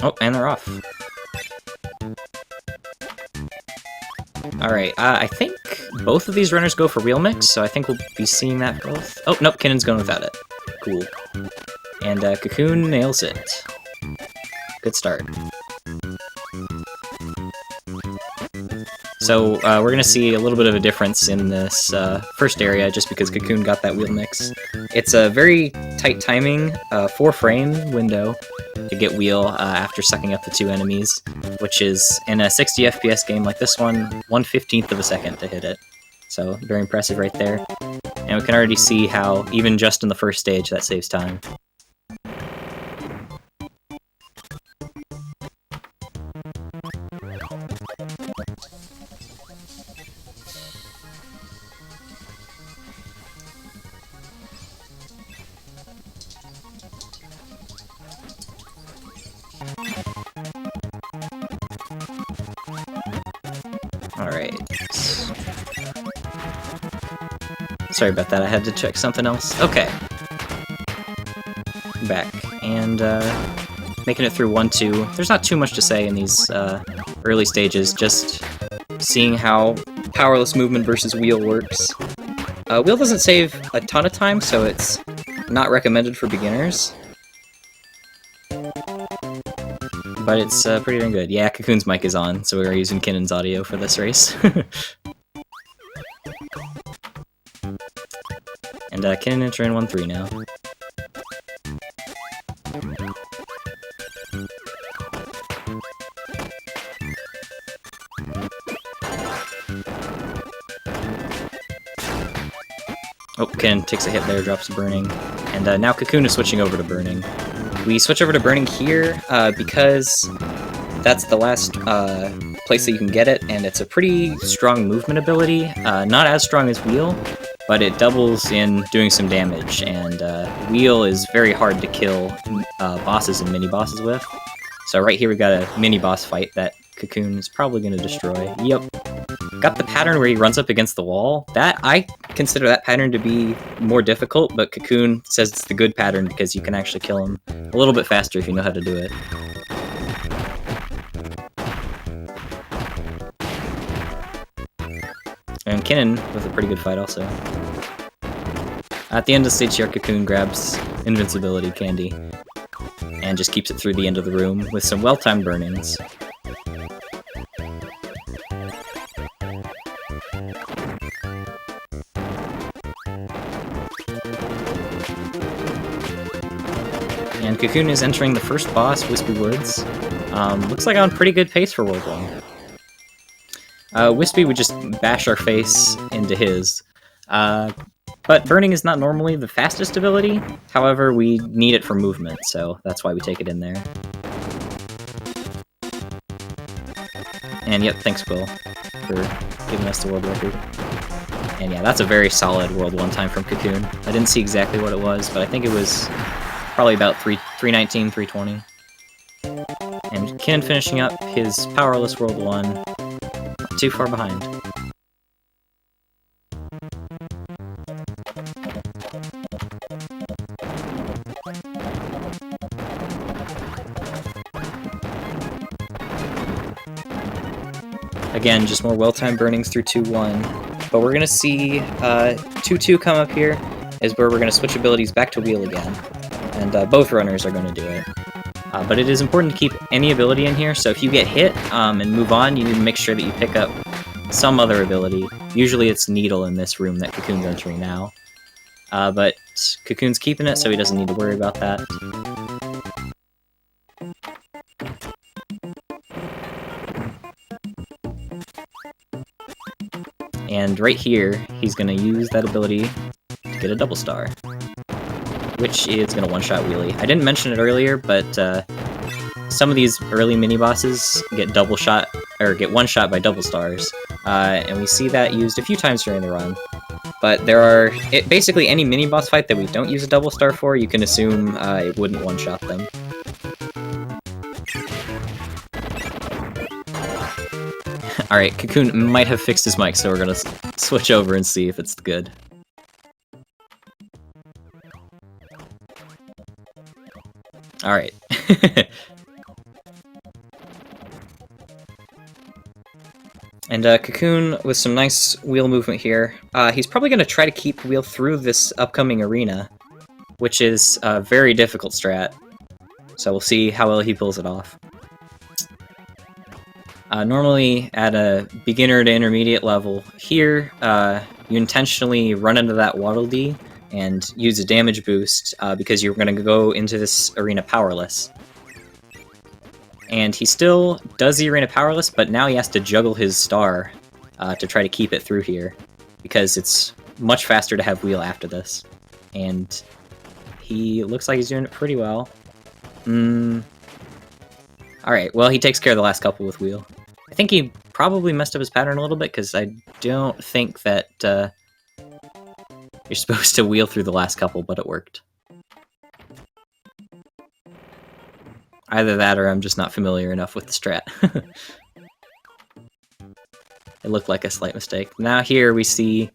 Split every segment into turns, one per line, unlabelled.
Oh, and they're off. Alright, I think both of these runners go for wheel mix, so I think we'll be seeing that both. Oh, nope, Kinnen's going without it. Cool. And Cocoon nails it. Good start. So we're going to see a little bit of a difference in this first area, just because Cocoon got that wheel mix. It's a very tight timing, 4-frame window to get wheel after sucking up the 2 enemies, which is, in a 60 FPS game like this one, 1/15 of a second to hit it. So, very impressive right there. And we can already see how, even just in the first stage, that saves time. Alright. Sorry about that, I had to check something else. Okay. Back. And, making it through 1-2. There's not too much to say in these, early stages, just seeing how powerless movement versus wheel works. Wheel doesn't save a ton of time, so it's not recommended for beginners. But it's pretty dang good. Yeah, Cocoon's mic is on, so we are using Kinnen's audio for this race. And Kinnin entering 1-3 now. Oh, Kinnin takes a hit there, drops to burning. And now Cocoon is switching over to burning. We switch over to burning here because that's the last place that you can get it, and it's a pretty strong movement ability. Not as strong as wheel, but it doubles in doing some damage, and wheel is very hard to kill bosses and mini-bosses with. So right here we've got a mini-boss fight that Cocoon is probably going to destroy. Yep. Got the pattern where he runs up against the wall. That, I consider that pattern to be more difficult, but Cocoon says it's the good pattern because you can actually kill him a little bit faster if you know how to do it. And Kinnin with a pretty good fight also. At the end of the stage here, Cocoon grabs invincibility candy and just keeps it through the end of the room with some well-timed burnings. And Cocoon is entering the first boss, Wispy Woods. Looks like on pretty good pace for World 1. Wispy would just bash our face into his. But burning is not normally the fastest ability, however we need it for movement, so that's why we take it in there. And yep, thanks Quill for giving us the world record. And yeah, that's a very solid World 1 time from Cocoon. I didn't see exactly what it was, but I think it was probably about 319, 320. And Kinnin finishing up his powerless World 1, not too far behind. Again, just more well-timed burnings through 2-1. But we're going to see 2-2 come up here, is where we're going to switch abilities back to wheel again. And both runners are going to do it. But it is important to keep any ability in here, so if you get hit and move on, you need to make sure that you pick up some other ability. Usually it's NIDL in this room that Cocoon's entering now. But Cocoon's keeping it, so he doesn't need to worry about that. And right here, he's going to use that ability to get a double star, which is going to one-shot wheelie. I didn't mention it earlier, but some of these early mini-bosses get get one-shot by double stars, and we see that used a few times during the run. But there are... basically, any mini-boss fight that we don't use a double star for, you can assume it wouldn't one-shot them. Alright, Cocoon might have fixed his mic, so we're gonna switch over and see if it's good. Alright. And Cocoon with some nice wheel movement here. He's probably going to try to keep wheel through this upcoming arena, which is a very difficult strat. So we'll see how well he pulls it off. Normally, at a beginner to intermediate level, here, you intentionally run into that Waddle Dee and use a damage boost because you're going to go into this arena powerless. And he still does the arena powerless, but now he has to juggle his star to try to keep it through here, because it's much faster to have wheel after this. And he looks like he's doing it pretty well. Alright, well, he takes care of the last couple with wheel. I think he probably messed up his pattern a little bit, because I don't think that you're supposed to wheel through the last couple, but it worked. Either that, or I'm just not familiar enough with the strat. It looked like a slight mistake. Now here we see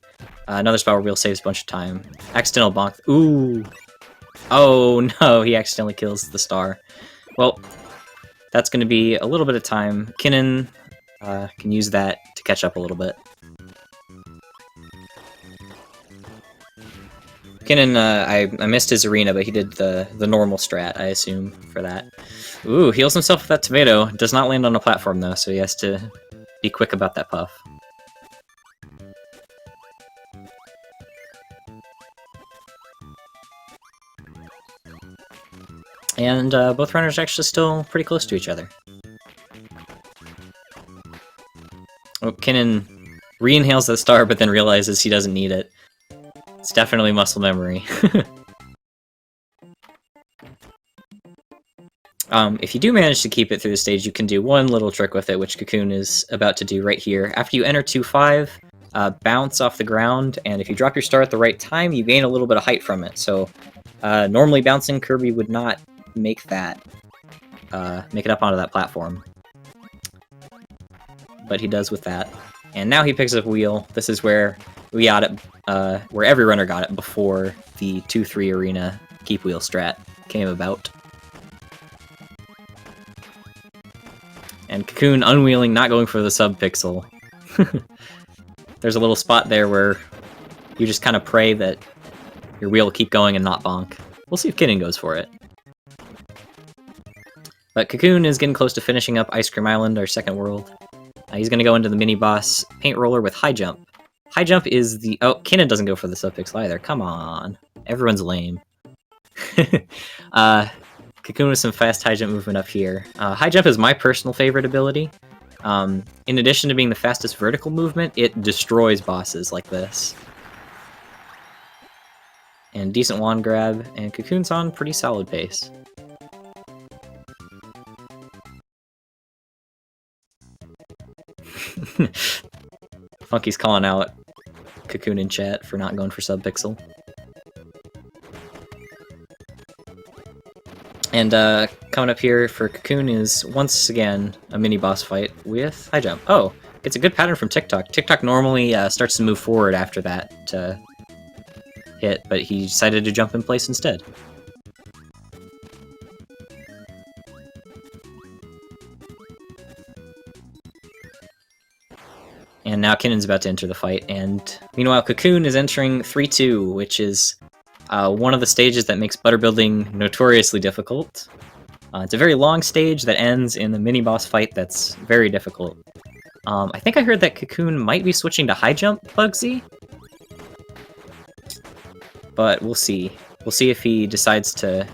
another spot where wheel saves a bunch of time. Accidental bonk. Ooh! Oh no, he accidentally kills the star. Well, that's going to be a little bit of time. Kinnin can use that to catch up a little bit. Kinnin, I missed his arena, but he did the normal strat, I assume, for that. Ooh, heals himself with that tomato. Does not land on a platform, though, so he has to be quick about that puff. And both runners are actually still pretty close to each other. Oh, Kinnin re-inhales the star, but then realizes he doesn't need it. It's definitely muscle memory. If you do manage to keep it through the stage, you can do one little trick with it, which Cocoon is about to do right here. After you enter 2-5, bounce off the ground, and if you drop your star at the right time, you gain a little bit of height from it. So normally bouncing, Kirby would not make that, make it up onto that platform. But he does with that. And now he picks up wheel. This is where we got it, where every runner got it before the 2-3 arena keep wheel strat came about. And Cocoon unwheeling, not going for the sub-pixel. There's a little spot there where you just kind of pray that your wheel will keep going and not bonk. We'll see if Kinnin goes for it. But Cocoon is getting close to finishing up Ice Cream Island, our second world. He's going to go into the mini-boss Paint Roller with High Jump. High Jump is the... Oh, Kinnin doesn't go for the sub-pixel either. Come on. Everyone's lame. Cocoon with some fast high jump movement up here. High jump is my personal favorite ability. In addition to being the fastest vertical movement, it destroys bosses like this. And decent wand grab, and Cocoon's on pretty solid pace. Funky's calling out Cocoon in chat for not going for sub-pixel. And coming up here for Cocoon is, once again, a mini-boss fight with High Jump. Oh, it's a good pattern from TikTok. TikTok normally starts to move forward after that hit, but he decided to jump in place instead. And now Kinnen's about to enter the fight, and meanwhile Cocoon is entering 3-2, which is one of the stages that makes butter building notoriously difficult. It's a very long stage that ends in a mini-boss fight that's very difficult. I think I heard that Cocoon might be switching to High Jump Bugsy? But we'll see. We'll see if he decides to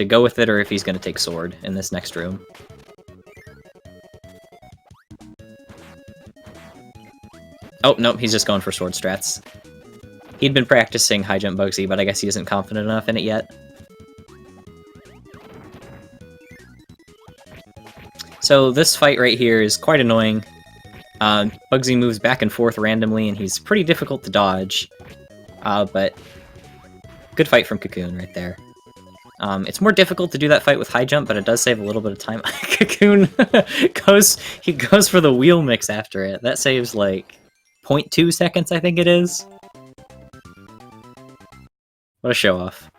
go with it or if he's going to take Sword in this next room. Oh, nope, he's just going for Sword strats. He'd been practicing High Jump Bugsy, but I guess he isn't confident enough in it yet. So this fight right here is quite annoying. Bugsy moves back and forth randomly, and he's pretty difficult to dodge. But good fight from Cocoon right there. It's more difficult to do that fight with High Jump, but it does save a little bit of time. Cocoon goes for the wheel mix after it. That saves like 0.2 seconds, I think it is. What a show-off.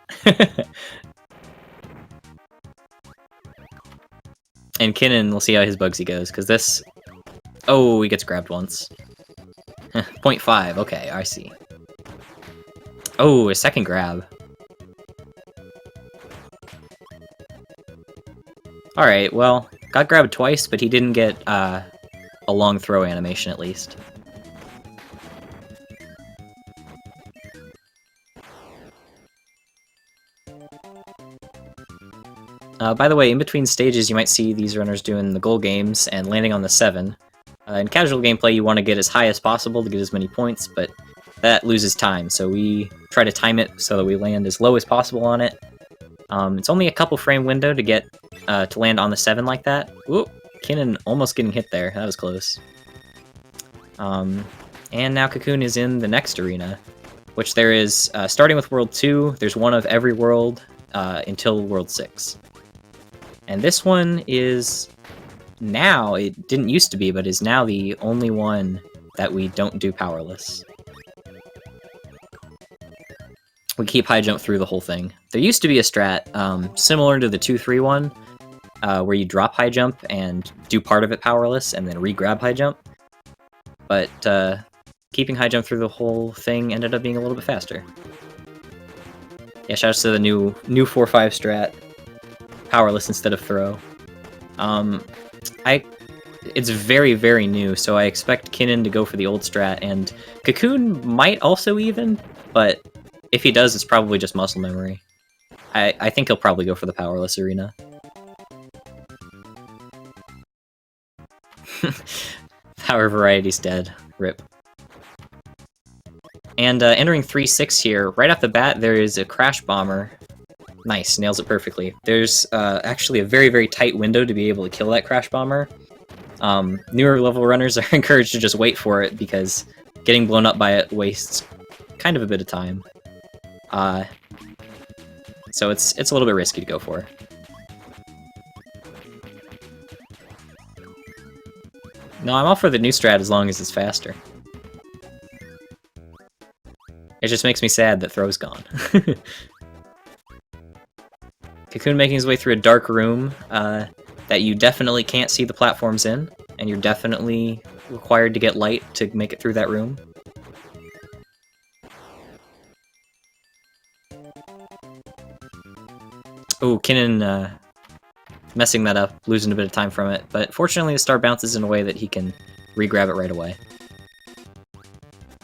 And Kinnin, we'll see how his Bugsy goes, because this Oh, he gets grabbed once. 0.5, okay, I see. Oh, a second grab. Alright, well, got grabbed twice, but he didn't get a long throw animation at least. By the way, in between stages you might see these runners doing the goal games and landing on the 7. In casual gameplay you want to get as high as possible to get as many points, but that loses time, so we try to time it so that we land as low as possible on it. It's only a couple frame window to get to land on the 7 like that. Ooh, Kinnin almost getting hit there, that was close. And now Cocoon is in the next arena, which there is, starting with World 2, there's one of every world until World 6. And this one is now, it didn't used to be, but is now the only one that we don't do powerless. We keep high jump through the whole thing. There used to be a strat, similar to the 2-3 one, where you drop high jump and do part of it powerless, and then re-grab high jump. But keeping high jump through the whole thing ended up being a little bit faster. Yeah, shoutouts to the new 4-5 strat. Powerless instead of throw. It's very, very new, so I expect Kinnin to go for the old strat, and Cocoon might also even, but if he does, it's probably just muscle memory. I think he'll probably go for the powerless arena. Power variety's dead. Rip. And entering 3-6 here, right off the bat, there is a Crash Bomber. Nice, nails it perfectly. There's actually a very, very tight window to be able to kill that Crash Bomber. Newer level runners are encouraged to just wait for it, because getting blown up by it wastes kind of a bit of time. So it's a little bit risky to go for. No, I'm all for the new strat as long as it's faster. It just makes me sad that throw's gone. Cocoon making his way through a dark room that you definitely can't see the platforms in, and you're definitely required to get light to make it through that room. Oh, Kinnin messing that up, losing a bit of time from it, but fortunately the star bounces in a way that he can re-grab it right away.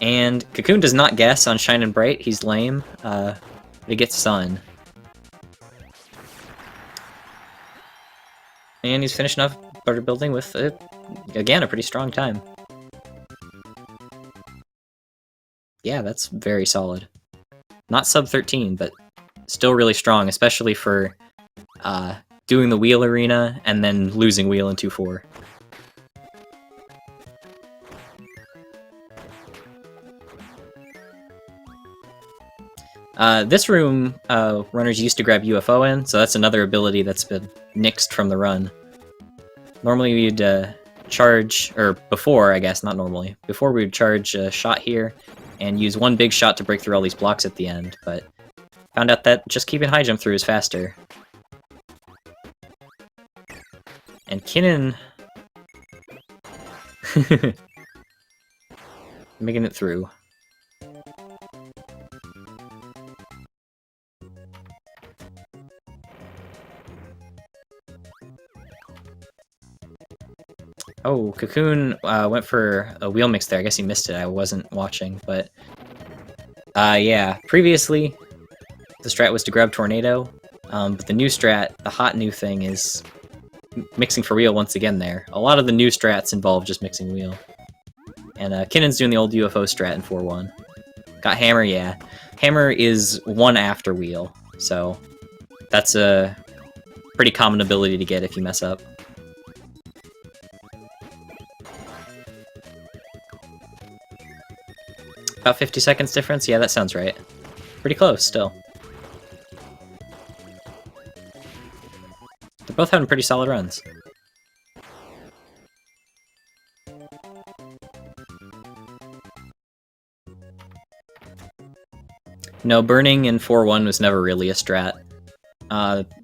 And Cocoon does not guess on Shine and Bright, he's lame, but he gets Sun. And he's finishing up Butter Building with, again, a pretty strong time. Yeah, that's very solid. Not sub 13, but still really strong, especially for doing the wheel arena and then losing wheel in 2-4. This room, runners used to grab UFO in, so that's another ability that's been nixed from the run. Normally we'd charge, or before, I guess, not normally, before we would charge a shot here and use one big shot to break through all these blocks at the end, but found out that just keeping high jump through is faster. And Kinnin... making it through. Oh, Cocoon went for a wheel mix there. I guess he missed it. I wasn't watching, but... yeah, previously, the strat was to grab Tornado, but the new strat, the hot new thing, is mixing for wheel once again there. A lot of the new strats involve just mixing wheel. And Kinnin's doing the old UFO strat in 4-1. Got Hammer, yeah. Hammer is one after wheel, so that's a pretty common ability to get if you mess up. About 50 seconds difference? Yeah, that sounds right. Pretty close, still. They're both having pretty solid runs. No, burning in 4-1 was never really a strat.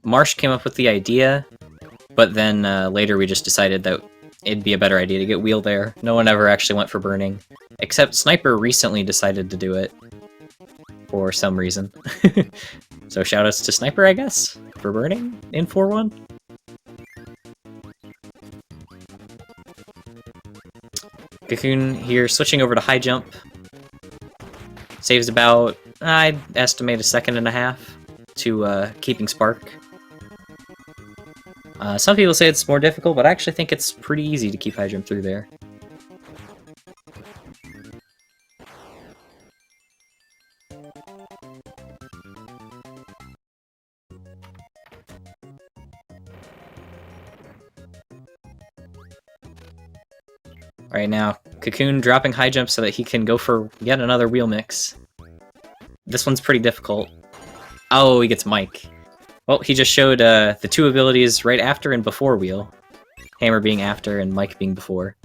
Marsh came up with the idea, but then later we just decided that it'd be a better idea to get wheel there. No one ever actually went for burning. Except Sniper recently decided to do it. For some reason. So shoutouts to Sniper, I guess, for burning in 4-1. Cocoon here switching over to high jump. Saves about, I'd estimate, a second and a half to keeping Spark. Some people say it's more difficult, but I actually think it's pretty easy to keep high jump through there. Right now, Cocoon dropping high jump so that he can go for yet another wheel mix. This one's pretty difficult. Oh, he gets Mike. Well, he just showed the two abilities right after and before wheel. Hammer being after and Mike being before.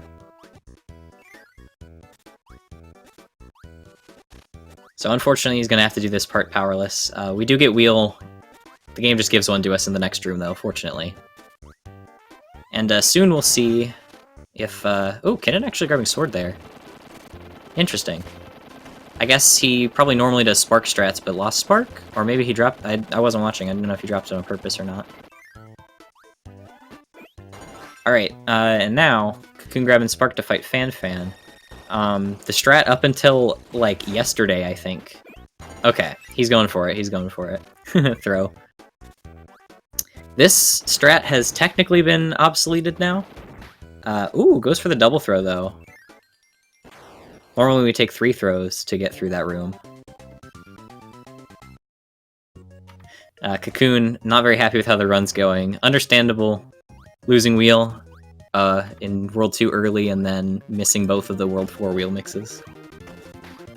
So unfortunately, he's going to have to do this part powerless. We do get wheel. The game just gives one to us in the next room, though, fortunately. And soon we'll see if... oh, Kinnin actually grabbing sword there. Interesting. I guess he probably normally does Spark strats, but lost Spark? Or maybe he dropped... I wasn't watching. I didn't know if he dropped it on purpose or not. Alright, and now, Cocoon grabbing Spark to fight Fan. The strat up until, like, yesterday, I think. Okay, he's going for it. He's going for it. Throw. This strat has technically been obsoleted now. Ooh, goes for the double throw, though. Normally we take 3 throws to get through that room. Cocoon, not very happy with how the run's going. Understandable. Losing wheel in World 2 early and then missing both of the World 4 wheel mixes.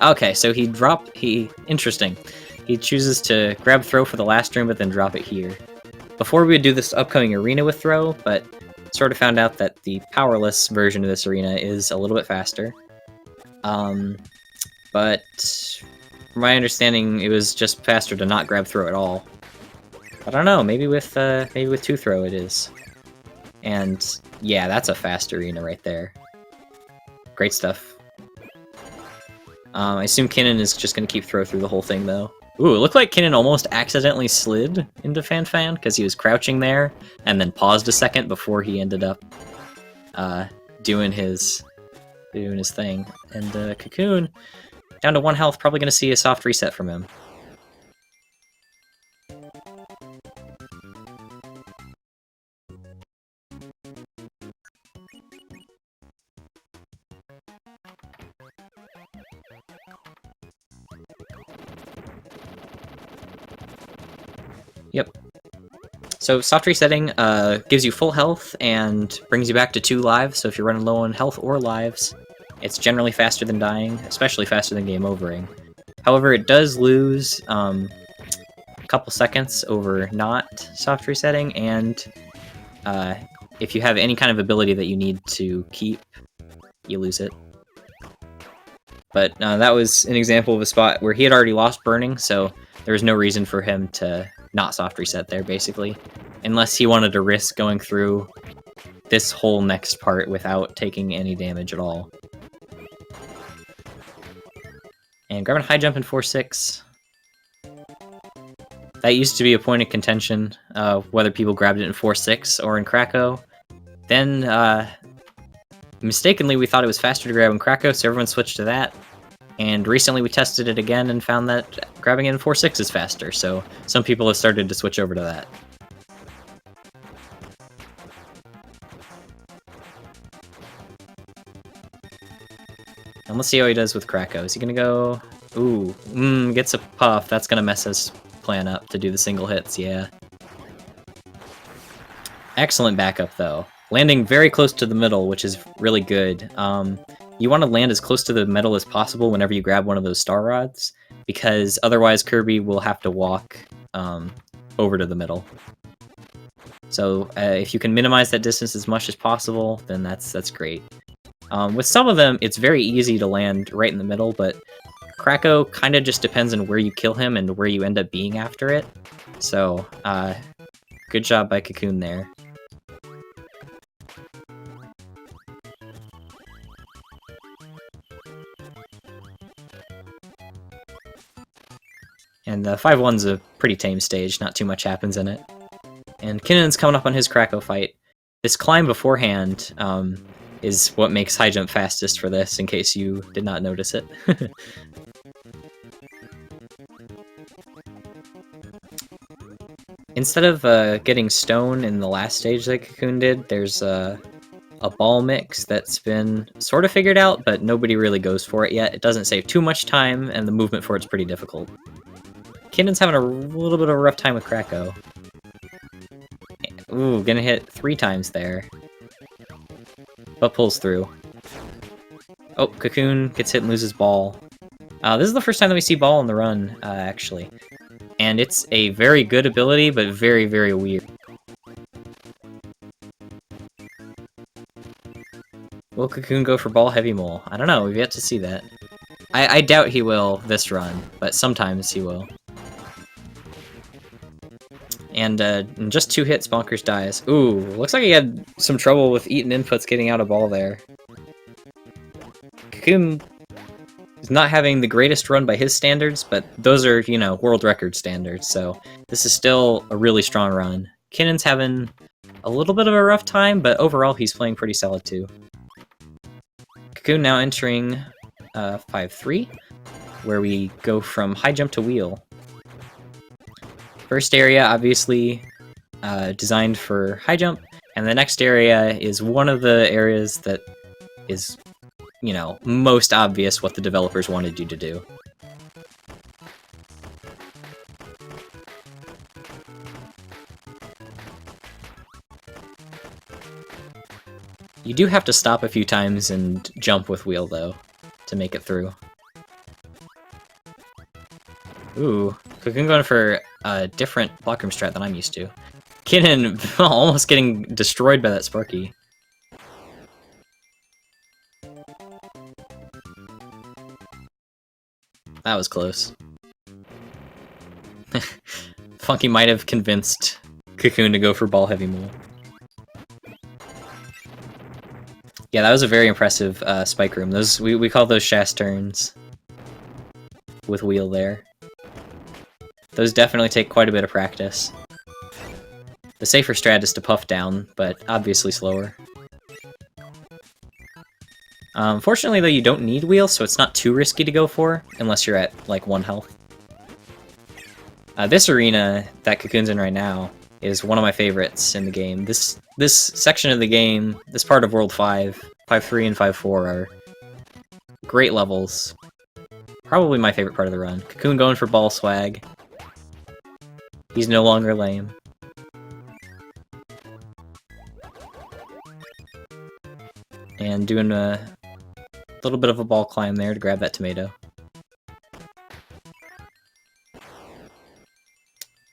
Okay, so interesting. He chooses to grab throw for the last room, but then drop it here. Before we would do this upcoming arena with throw, but sort of found out that the powerless version of this arena is a little bit faster. But from my understanding, it was just faster to not grab throw at all. I don't know, maybe with 2 throw it is. And yeah, that's a fast arena right there. Great stuff. I assume Kinnin is just going to keep throw through the whole thing, though. Ooh, it looked like Kinnin almost accidentally slid into Fan because he was crouching there and then paused a second before he ended up doing his thing. And Cocoon, down to 1 health, probably going to see a soft reset from him. Yep. So soft resetting gives you full health and brings you back to 2 lives, so if you're running low on health or lives, it's generally faster than dying, especially faster than game overing. However, it does lose a couple seconds over not soft resetting, and if you have any kind of ability that you need to keep, you lose it. But that was an example of a spot where he had already lost burning, so there was no reason for him to not soft reset there, basically. Unless he wanted to risk going through this whole next part without taking any damage at all. And grabbing high jump in 4-6. That used to be a point of contention, whether people grabbed it in 4-6 or in Krakow. Then, mistakenly, we thought it was faster to grab in Krakow, so everyone switched to that. And recently we tested it again and found that grabbing it in 4-6 is faster, so some people have started to switch over to that. And let's see how he does with Krakow. Is he gonna go... Ooh, gets a puff. That's gonna mess his plan up to do the single hits, yeah. Excellent backup, though. Landing very close to the middle, which is really good. You want to land as close to the middle as possible whenever you grab one of those star rods, because otherwise Kirby will have to walk over to the middle. So if you can minimize that distance as much as possible, then that's great. With some of them, it's very easy to land right in the middle, but Krakow kind of just depends on where you kill him and where you end up being after it. So, good job by Cocoon there. And the 5-1's a pretty tame stage, not too much happens in it. And Kinnen's coming up on his Kracko fight. This climb beforehand is what makes high jump fastest for this, in case you did not notice it. Instead of getting stone in the last stage that Cocoon did, there's a ball mix that's been sort of figured out, but nobody really goes for it yet. It doesn't save too much time, and the movement for it's pretty difficult. Kinnen's having a little bit of a rough time with Kracko. Ooh, gonna hit 3 times there. But pulls through. Oh, Cocoon gets hit and loses ball. This is the first time that we see ball on the run, actually. And it's a very good ability, but very, very weird. Will Cocoon go for ball heavy mole? I don't know, we've yet to see that. I doubt he will this run, but sometimes he will. And in just 2 hits, Bonkers dies. Ooh, looks like he had some trouble with eating inputs getting out of ball there. Cocoon is not having the greatest run by his standards, but those are, you know, world record standards, so this is still a really strong run. Kinnen's having a little bit of a rough time, but overall he's playing pretty solid too. Cocoon now entering 5-3, where we go from high jump to wheel. First area, obviously, designed for high jump, and the next area is one of the areas that is, you know, most obvious what the developers wanted you to do. You do have to stop a few times and jump with wheel, though, to make it through. Ooh, Cocoon going for a different blockroom strat than I'm used to. Kinnen almost getting destroyed by that Sparky. That was close. Funky might have convinced Cocoon to go for ball heavy mole. Yeah, that was a very impressive spike room. Those we call those shast turns with wheel there. Those definitely take quite a bit of practice. The safer strat is to puff down, but obviously slower. Fortunately, though, you don't need wheel, so it's not too risky to go for, unless you're at, like, 1 health. This arena that Cocoon's in right now is one of my favorites in the game. This section of the game, this part of World 5, 5-3 and 5-4 are great levels. Probably my favorite part of the run. Cocoon going for ball swag. He's no longer lame. And doing a little bit of a ball climb there to grab that tomato.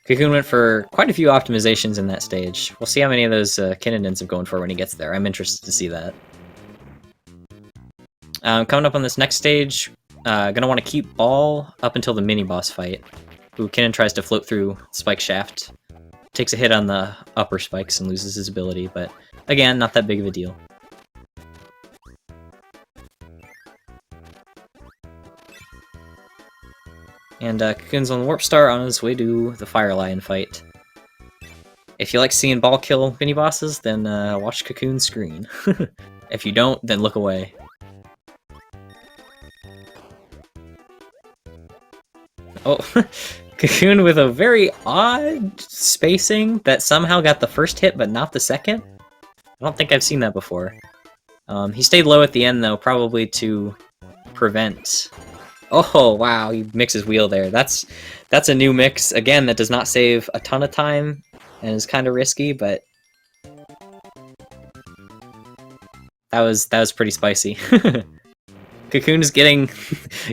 Cocoon went for quite a few optimizations in that stage. We'll see how many of those Kinnin11 ends up going for when he gets there. I'm interested to see that. Coming up on this next stage, gonna want to keep ball up until the mini-boss fight. Ooh, Kinnin tries to float through Spike Shaft. Takes a hit on the upper spikes and loses his ability, but again, not that big of a deal. And Cocoon's on the Warp Star on his way to the Fire Lion fight. If you like seeing ball kill mini-bosses, then watch Cocoon's screen. If you don't, then look away. Oh, Cocoon with a very odd spacing that somehow got the first hit but not the second? I don't think I've seen that before. He stayed low at the end though, probably to prevent... Oh, wow, he mixes wheel there. That's a new mix, again, that does not save a ton of time and is kind of risky, but... That was pretty spicy. Cocoon is getting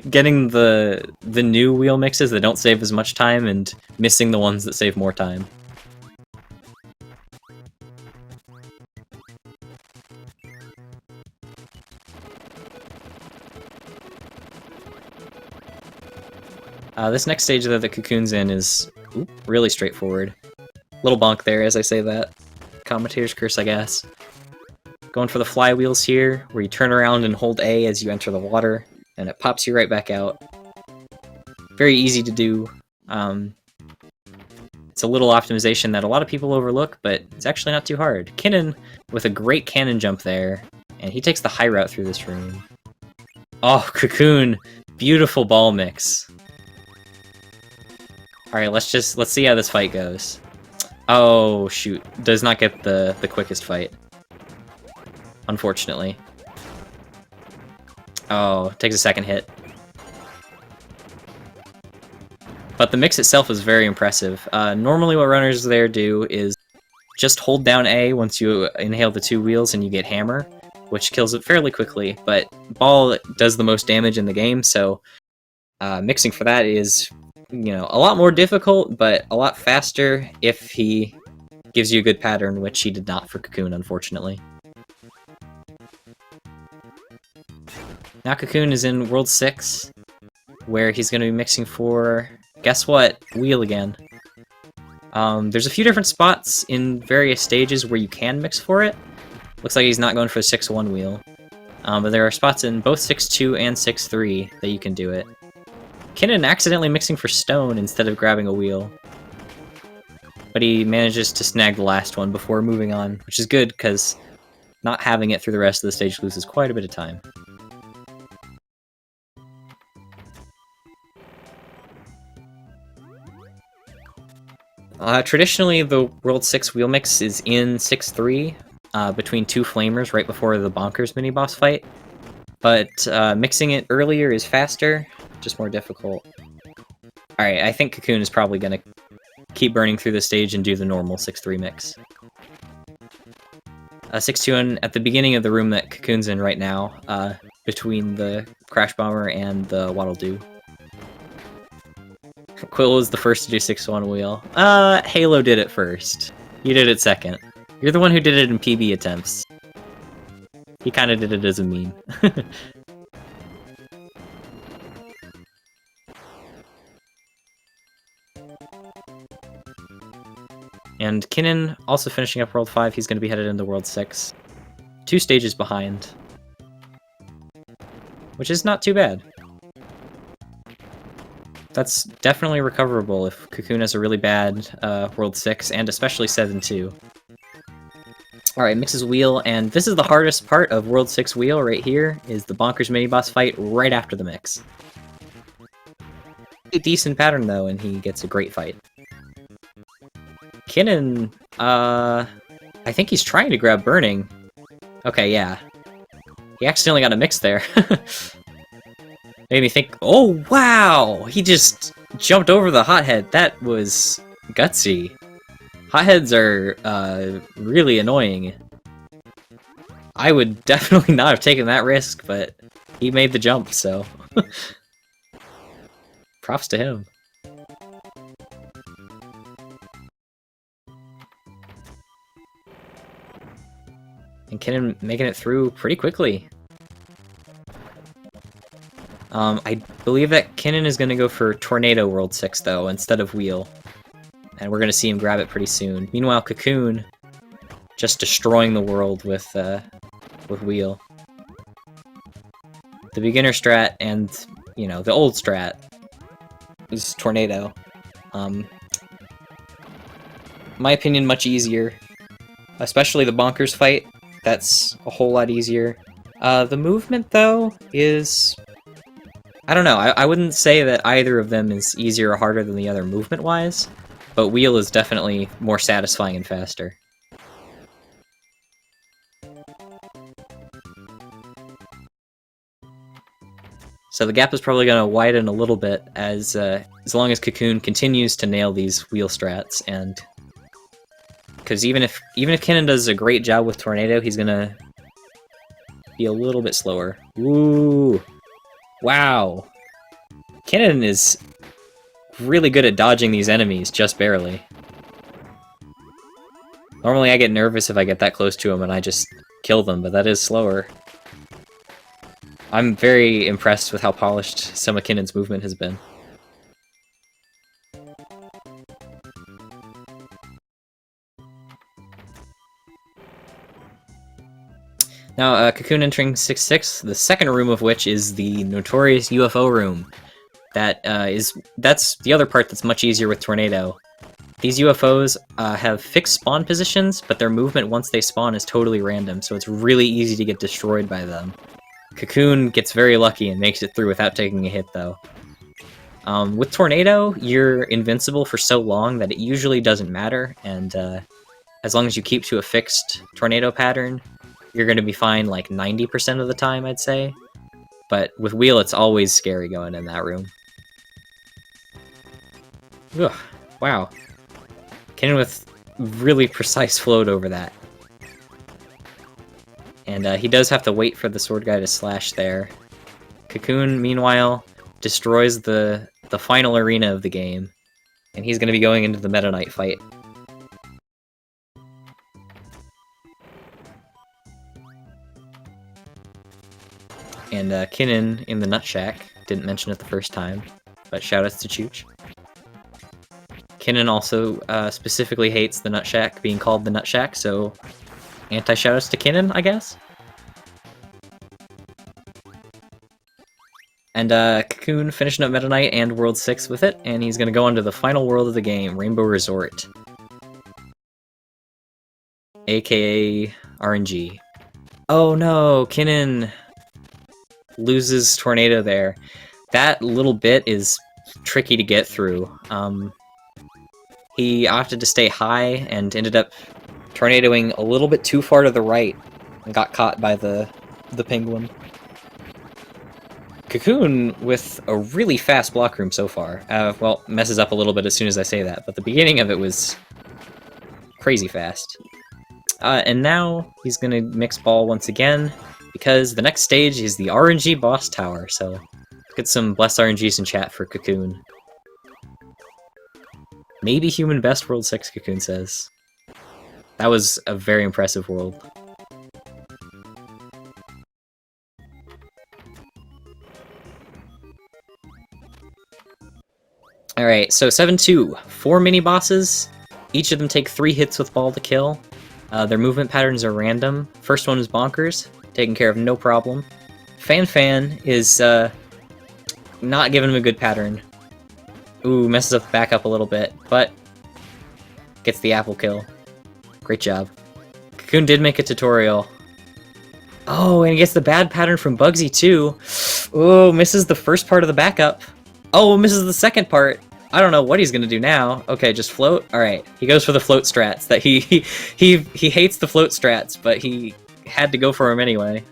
the new wheel mixes that don't save as much time and missing the ones that save more time. This next stage that the Cocoon's in is really straightforward. Little bonk there as I say that. Commentator's curse, I guess. Going for the flywheels here, where you turn around and hold A as you enter the water, and it pops you right back out. Very easy to do. It's a little optimization that a lot of people overlook, but it's actually not too hard. Kinnin with a great cannon jump there, and he takes the high route through this room. Oh, Cocoon! Beautiful ball mix. Alright, let's see how this fight goes. Oh, shoot. Does not get the quickest fight. Unfortunately. Oh, takes a second hit. But the mix itself is very impressive. Normally what runners there do is just hold down A once you inhale the 2 wheels and you get hammer, which kills it fairly quickly, but ball does the most damage in the game, so mixing for that is, you know, a lot more difficult, but a lot faster if he gives you a good pattern, which he did not for Cocoon, unfortunately. Now Cocoon is in World 6, where he's going to be mixing for, guess what, wheel again. There's a few different spots in various stages where you can mix for it. Looks like he's not going for the 6-1 wheel. But there are spots in both 6-2 and 6-3 that you can do it. Kinnin accidentally mixing for stone instead of grabbing a wheel. But he manages to snag the last one before moving on, which is good, because not having it through the rest of the stage loses quite a bit of time. Traditionally, the World 6 wheel mix is in 6-3, between 2 flamers right before the Bonkers mini-boss fight. But mixing it earlier is faster, just more difficult. Alright, I think Cocoon is probably going to keep burning through the stage and do the normal 6-3 mix. 6-2 at the beginning of the room that Cocoon's in right now, between the Crash Bomber and the Waddle Doo. Quill was the first to do 6-1 wheel. Halo did it first. You did it second. You're the one who did it in PB attempts. He kinda did it as a meme. And Kinnin also finishing up World 5, he's gonna be headed into World 6. 2 stages behind. Which is not too bad. That's definitely recoverable if Cocoon has a really bad World 6, and especially 7-2. Alright, mixes wheel, and this is the hardest part of World 6 wheel right here, is the Bonkers mini-boss fight right after the mix. A decent pattern though, and he gets a great fight. Kinnin, I think he's trying to grab Burning. Okay, yeah. He accidentally got a mix there. Made me think, oh wow! He just jumped over the hothead. That was gutsy. Hotheads are really annoying. I would definitely not have taken that risk, but he made the jump, so props to him. And Kinnin making it through pretty quickly. I believe that Kinnin is going to go for Tornado World 6, though, instead of Wheel. And we're going to see him grab it pretty soon. Meanwhile, Cocoon just destroying the world with Wheel. The beginner strat and, you know, the old strat is Tornado. My opinion, much easier. Especially the Bonkers fight. That's a whole lot easier. The movement, though, is... I don't know, I wouldn't say that either of them is easier or harder than the other movement-wise, but Wheel is definitely more satisfying and faster. So the gap is probably going to widen a little bit as long as Cocoon continues to nail these Wheel strats, and... Because even if Kinnin does a great job with Tornado, he's going to be a little bit slower. Ooh! Wow! Kinnin is really good at dodging these enemies, just barely. Normally I get nervous if I get that close to him and I just kill them, but that is slower. I'm very impressed with how polished some of Kinnin's movement has been. Now, Cocoon entering 6-6, the second room of which is the notorious UFO room. That's the other part that's much easier with Tornado. These UFOs have fixed spawn positions, but their movement once they spawn is totally random, so it's really easy to get destroyed by them. Cocoon gets very lucky and makes it through without taking a hit, though. With Tornado, you're invincible for so long that it usually doesn't matter, and as long as you keep to a fixed tornado pattern, you're going to be fine like 90% of the time, I'd say. But with Wheel, it's always scary going in that room. Ugh, wow. Kinnin with really precise float over that. And he does have to wait for the sword guy to slash there. Cocoon, meanwhile, destroys the final arena of the game. And he's going to be going into the Meta Knight fight. And Kinnin in the Nut Shack. Didn't mention it the first time, but shoutouts to Chooch. Kinnin also specifically hates the Nut Shack being called the Nut Shack, so anti-shoutouts to Kinnin, I guess? And Cocoon finishing up Meta Knight and World 6 with it, and he's gonna go on to the final world of the game, Rainbow Resort. AKA RNG. Oh no, Kinnin loses Tornado there. That little bit is tricky to get through. He opted to stay high and ended up tornadoing a little bit too far to the right and got caught by the penguin. Cocoon with a really fast block room so far. Well, messes up a little bit as soon as I say that, but the beginning of it was crazy fast. And now he's gonna mix ball once again, because the next stage is the RNG boss tower, so let's get some blessed RNGs in chat for Cocoon. Maybe human best World 6, Cocoon says. That was a very impressive world. Alright, so 7-2. 4 mini-bosses. Each of them take 3 hits with ball to kill. Their movement patterns are random. First one is Bonkers, taken care of no problem. Fan is not giving him a good pattern. Ooh, messes up the backup a little bit, but gets the apple kill. Great job. Cocoon did make a tutorial. Oh, and he gets the bad pattern from Bugsy too. Oh, misses the first part of the backup. Oh, misses the second part. I don't know what he's gonna do now. Okay, just float. All right, he goes for the float strats. That he hates the float strats, but he had to go for him anyway.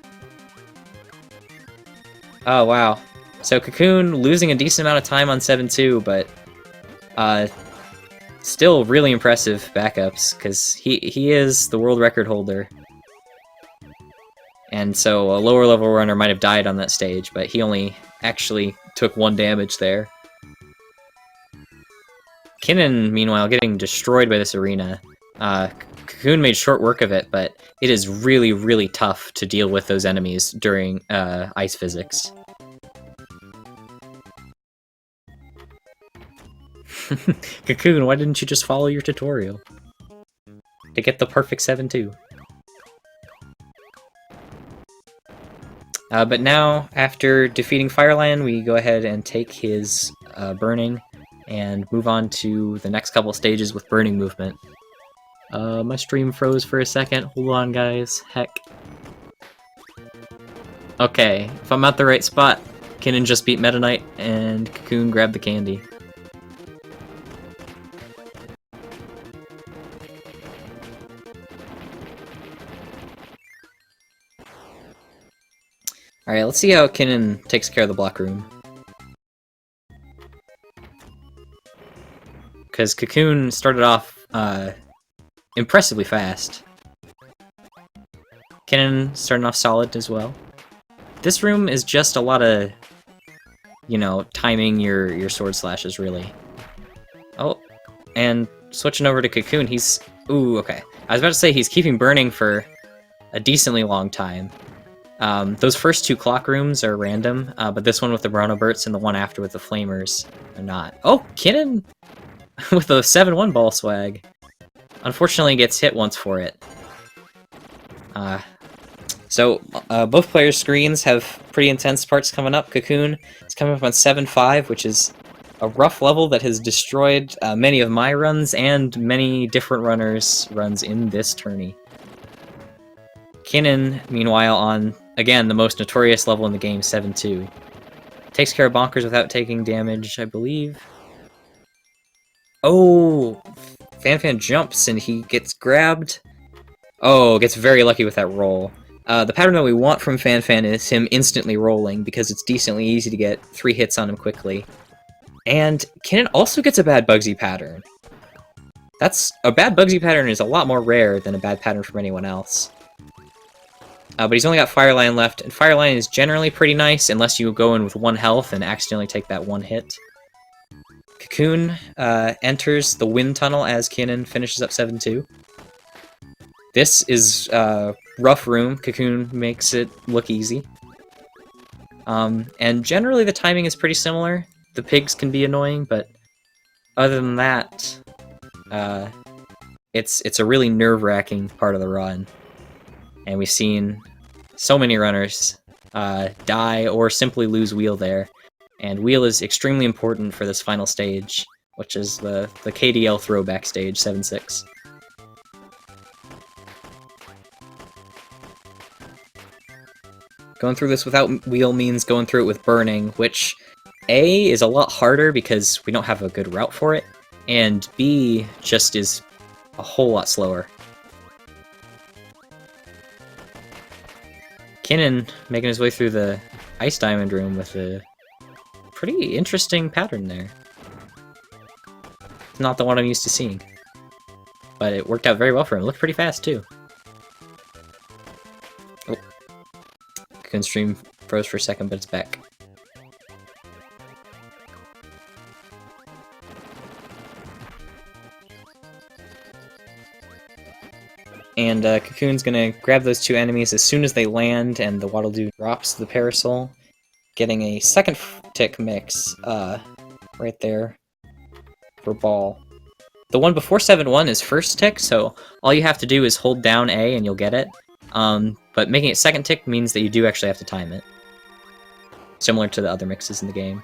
Oh wow. So Cocoon losing a decent amount of time on 7-2, but still really impressive backups because he is the world record holder. And so a lower level runner might have died on that stage, but he only actually took 1 damage there. Kinnin, meanwhile, getting destroyed by this arena. Cocoon made short work of it, but it is really, really tough to deal with those enemies during ice physics. Cocoon, why didn't you just follow your tutorial? To get the perfect 7-2. But now, after defeating Firelion, we go ahead and take his Burning and move on to the next couple stages with Burning movement. My stream froze for a second. Hold on, guys. Heck. Okay, if I'm at the right spot, Kinnin just beat Meta Knight, and Cocoon grabbed the candy. Alright, let's see how Kinnin takes care of the block room. Because Cocoon started off impressively fast. Kinnin starting off solid as well. This room is just a lot of, you know, timing your sword slashes, really. Oh, and switching over to Cocoon, he's... Ooh, okay. I was about to say he's keeping Burning for a decently long time. Those first 2 clock rooms are random, but this one with the Bronobirds and the one after with the Flamers are not. Oh, Kinnin with the 7-1 ball swag. Unfortunately gets hit once for it. So, both players' screens have pretty intense parts coming up. Cocoon is coming up on 7-5, which is a rough level that has destroyed many of my runs and many different runners' runs in this tourney. Kinnin, meanwhile, on, again, the most notorious level in the game, 7-2. Takes care of bonkers without taking damage, I believe. Oh! Fan jumps and he gets grabbed. Oh, gets very lucky with that roll. The pattern that we want from Fan is him instantly rolling, because it's decently easy to get 3 hits on him quickly. And Kinnin also gets a bad Bugsy pattern. A bad Bugsy pattern is a lot more rare than a bad pattern from anyone else. But he's only got Fireline left, and Fireline is generally pretty nice unless you go in with 1 health and accidentally take that 1 hit. Cocoon enters the wind tunnel as Kinnin finishes up 7-2. This is rough room. Cocoon makes it look easy. And generally the timing is pretty similar. The pigs can be annoying, but other than that, it's a really nerve-wracking part of the run. And we've seen so many runners die or simply lose wheel there. And wheel is extremely important for this final stage, which is the KDL throwback stage, 7-6. Going through this without wheel means going through it with burning, which A, is a lot harder because we don't have a good route for it, and B, just is a whole lot slower. Kinnin making his way through the Ice Diamond room with a pretty interesting pattern there. It's not the one I'm used to seeing. But it worked out very well for him. It looked pretty fast, too. Oh. Cocoon stream froze for a second, but it's back. And Cocoon's gonna grab those 2 enemies as soon as they land, and the Waddle Doo drops the Parasol, getting a second tick mix right there for ball. The one before 7-1 is first tick, so all you have to do is hold down A and you'll get it. But making it second tick means that you do actually have to time it. Similar to the other mixes in the game.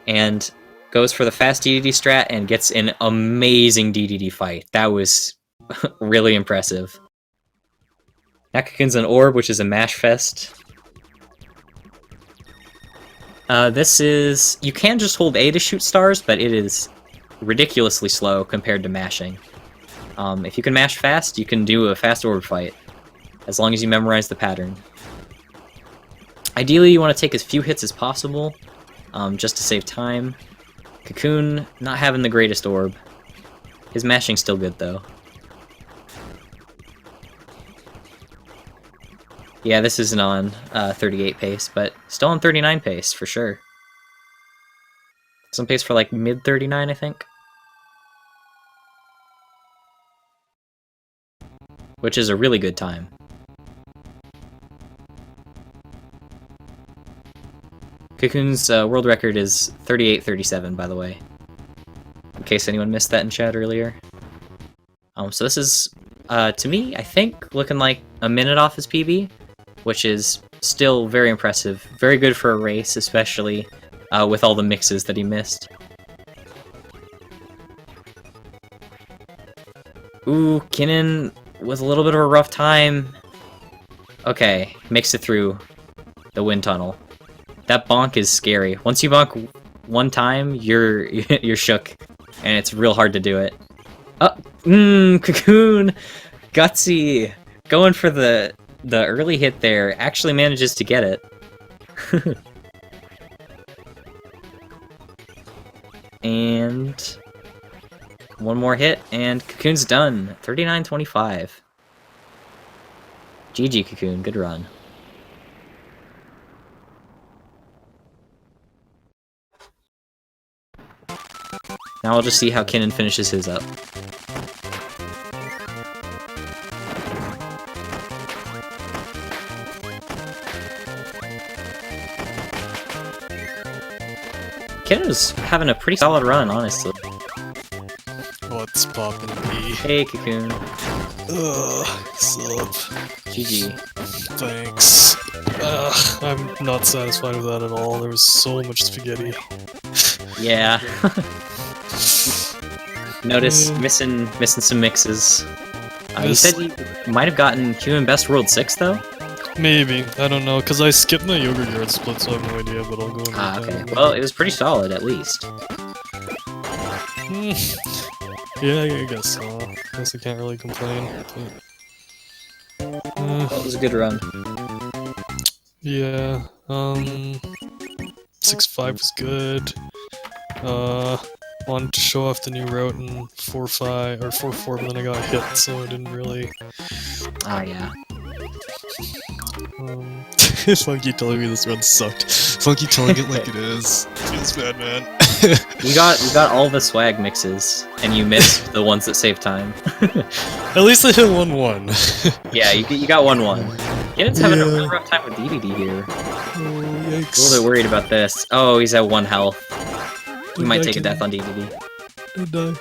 And goes for the fast DDD strat and gets an amazing DDD fight. That was really impressive. Now Cocoon's an orb, which is a mash fest. This is... You can just hold A to shoot stars, but it is ridiculously slow compared to mashing. If you can mash fast, you can do a fast orb fight, as long as you memorize the pattern. Ideally, you want to take as few hits as possible, just to save time. Cocoon not having the greatest orb. His mashing's still good, though. Yeah, this isn't on 38 pace, but still on 39 pace, for sure. Some pace for like mid-39, I think. Which is a really good time. Cocoon's world record is 38:37, by the way. In case anyone missed that in chat earlier. So this is, to me, I think, looking like a minute off his PB, which is still very impressive. Very good for a race, especially with all the mixes that he missed. Ooh, Kinnin with a little bit of a rough time. Okay, makes it through the wind tunnel. That bonk is scary. Once you bonk one time, you're shook, and it's real hard to do it. Oh, Cocoon! Gutsy! Going for the early hit there, actually manages to get it. And one more hit, and Cocoon's done. 39-25. GG, Cocoon. Good run. Now we'll just see how Kinnin finishes his up. Kinnin's having a pretty solid run, honestly.
What's poppin', P?
Hey, Cocoon.
Sup.
GG.
Thanks. I'm not satisfied with that at all. There was so much spaghetti.
Yeah. Notice missing some mixes. You said you might have gotten Human Best World 6 though?
Maybe. I don't know, because I skipped my yogurt yard split, so I have no idea, but I'll go and
Okay. Well, it was pretty solid, at least.
Yeah, I guess so. I guess I can't really complain. But,
Well, it was a good run.
yeah, 6-5 was good. Wanted to show off the new route in 4-5 or 4-4, but then I got hit, so I didn't really.
Ah, yeah.
Funky telling me this run sucked. Funky telling it like it is. Feels bad, man.
You got all the swag mixes, and you missed the ones that save time.
At least I hit 1-1.
Yeah, you got 1-1. Kinnen's having a really rough time with DDD here.
Oh, yikes.
A little bit worried about this. Oh, he's at 1 health. He might take a death on DDD.
I die.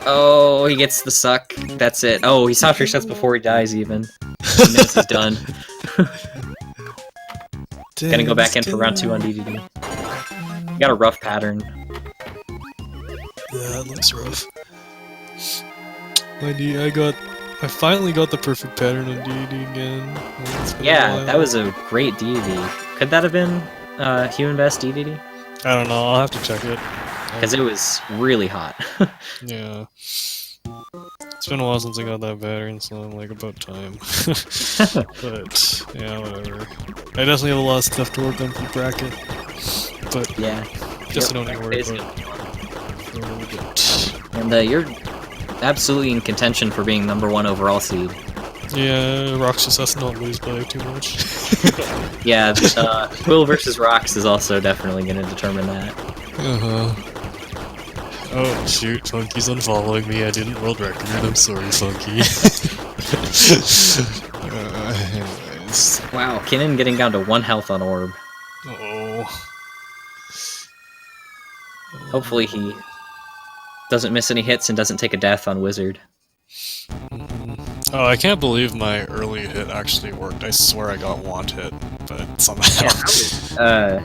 Oh, he gets the suck. That's it. Oh, he soft resets before he dies even. He knows he's done. Gonna go back in for round 2 on DDD. You got a rough pattern.
Yeah, it looks rough. I finally got the perfect pattern on DD again.
Yeah, that was a great DD. Could that have been Human Best DDD?
I don't know, I'll have to check it.
Because it was really hot.
Yeah. It's been a while since I got that pattern, so I'm like, about time. But, yeah, whatever. I definitely have a lot of stuff to work on for the bracket. But,
yeah.
Guess I don't need to worry about it.
And you're absolutely in contention for being #1 overall seed.
Yeah, Rox just has to not lose by too much.
Yeah, Quill versus Rox is also definitely going to determine that.
Oh shoot, Funky's unfollowing me. I didn't world record. I'm sorry, Funky. Anyways.
Wow, Kinnin getting down to 1 health on Orb.
Oh.
Hopefully he doesn't miss any hits and doesn't take a death on Wizard.
Oh, I can't believe my early hit actually worked. I swear I got want hit, but somehow.
Yeah,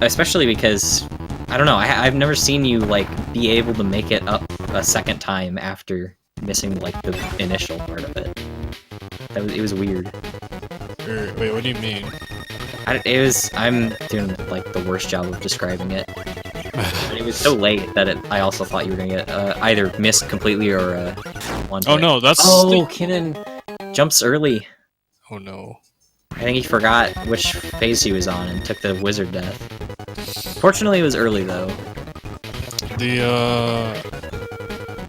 especially because, I don't know, I've never seen you, like, be able to make it up a second time after missing, like, the initial part of it. It was weird.
Wait, what do you mean?
I'm doing, like, the worst job of describing it. But it was so late that I also thought you were gonna get either missed completely or one.
Oh no, that's.
Oh, Kinnin jumps early.
Oh no.
I think he forgot which phase he was on and took the wizard death. Fortunately, it was early though.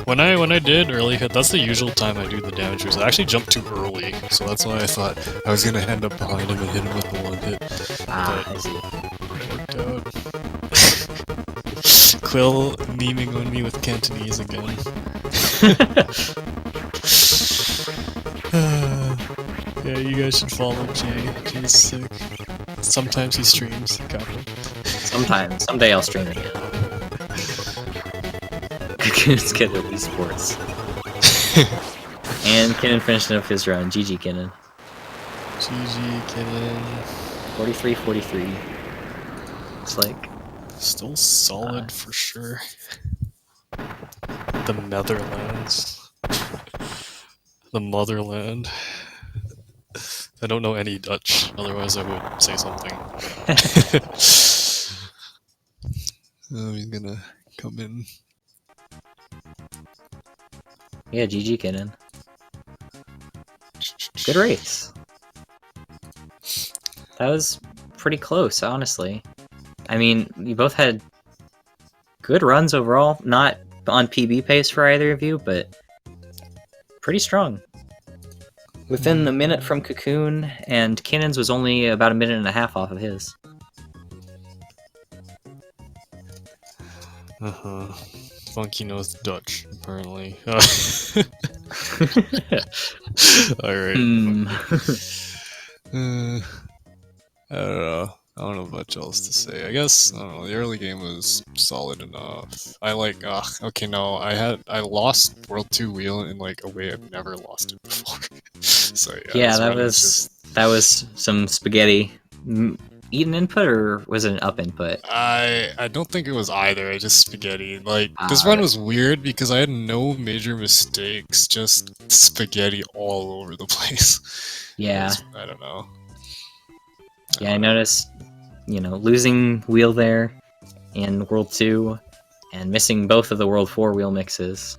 When I did early hit, that's the usual time I do the damage boost. I actually jumped too early, so that's why I thought I was gonna end up behind him and hit him with the one hit.
Ah, I see.
It worked out. Quill memeing on me with Cantonese again. Yeah, you guys should follow Jay. Jay's sick. Sometimes he streams.
Sometimes. Someday I'll stream again. It's Kinnin at least sports. And Kinnin finishing up his run. GG Kinnin.
GG Kinnin.
43-43. It's like...
Still solid for sure. The Netherlands. The motherland. I don't know any Dutch, otherwise I would say something. Oh, he's gonna come in.
Yeah, GG Kinnin. Good race. That was pretty close, honestly. I mean, you both had good runs overall. Not on PB pace for either of you, but pretty strong. Within the minute from Cocoon, and Kinnin's was only about a minute and a half off of his.
Funky knows Dutch, apparently. Alright.
Hmm.
I don't know. I don't know much else to say. I guess I don't know. The early game was solid enough. I like. Okay, no. I lost World 2 wheel in like a way I've never lost it before. So yeah,
Yeah,
this run was just.
that was some spaghetti. Eat input, or was it an up input?
I don't think it was either. I just spaghetti. Like this run
Alright.
was weird because I had no major mistakes, just spaghetti all over the place.
Yeah.
I don't know.
Yeah, I noticed, losing wheel there in World 2 and missing both of the World 4 wheel mixes.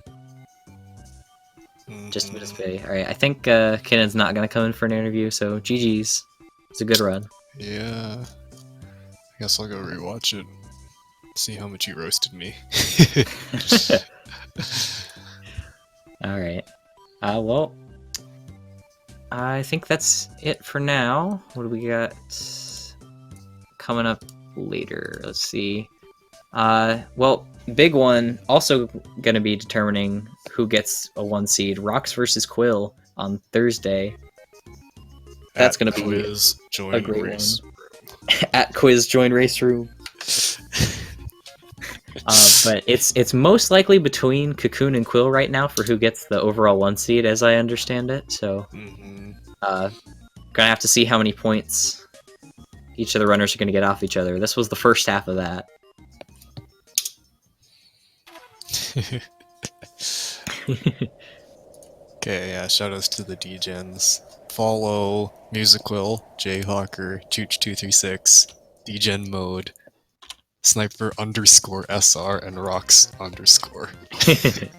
Just a bit of spaghetti. Alright, I think Kinnon's not going to come in for an interview, so GG's. It's a good run.
Yeah. I guess I'll go rewatch it. See how much he roasted me.
Alright. Well, I think that's it for now. What do we got coming up later? Let's see. Well, big one, also going to be determining who gets a 1 seed. Rocks versus Quill on Thursday. That's going to be a great
race.
one. At Quiz Join Race Room. But it's most likely between Cocoon and Quill right now for who gets the overall 1 seed, as I understand it. So, gonna have to see how many points each of the runners are gonna get off each other. This was the first half of that.
Okay, yeah, shoutouts to the DGens. Follow Musical, Jayhawker, Chooch236, DGen Mode, Sniper _SR, and Rocks _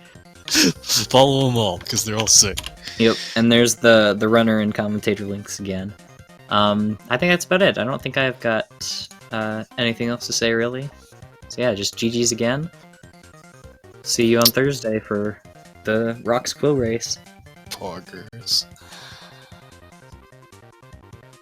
Follow them all, because they're all sick.
Yep, and there's the runner and commentator links again. I think that's about it. I don't think I've got anything else to say, really. So yeah, just GG's again. See you on Thursday for the Rocks Quill race.
Poggers.